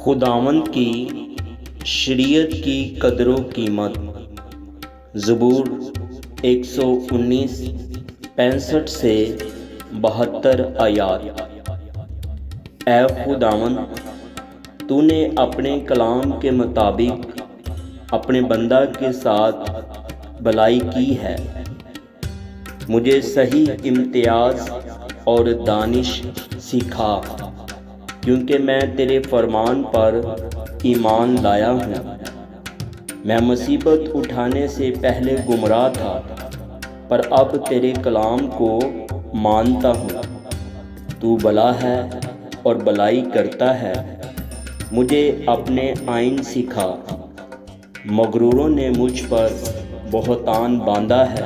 خداوند کی شریعت کی قدر و قیمت۔ زبور 119 65 سے 72 آیات۔ اے خداوند، تو نے اپنے کلام کے مطابق اپنے بندہ کے ساتھ بھلائی کی ہے۔ مجھے صحیح امتیاز اور دانش سکھا، کیونکہ میں تیرے فرمان پر ایمان لایا ہوں۔ میں مصیبت اٹھانے سے پہلے گمراہ تھا، پر اب تیرے کلام کو مانتا ہوں۔ تو بھلا ہے اور بھلائی کرتا ہے، مجھے اپنے آئین سکھا۔ مغروروں نے مجھ پر بہتان باندھا ہے،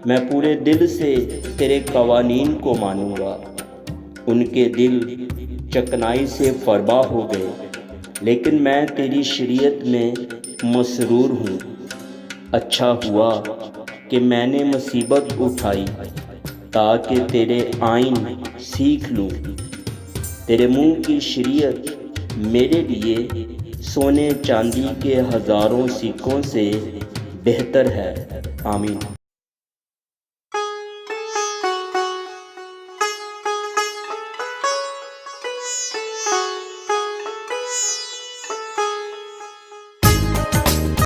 میں پورے دل سے تیرے قوانین کو مانوں گا۔ ان کے دل چکنائی سے فربا ہو گئے، لیکن میں تیری شریعت میں مسرور ہوں۔ اچھا ہوا کہ میں نے مصیبت اٹھائی، تاکہ تیرے آئین سیکھ لوں۔ تیرے منہ کی شریعت میرے لیے سونے چاندی کے ہزاروں سکوں سے بہتر ہے۔ آمین۔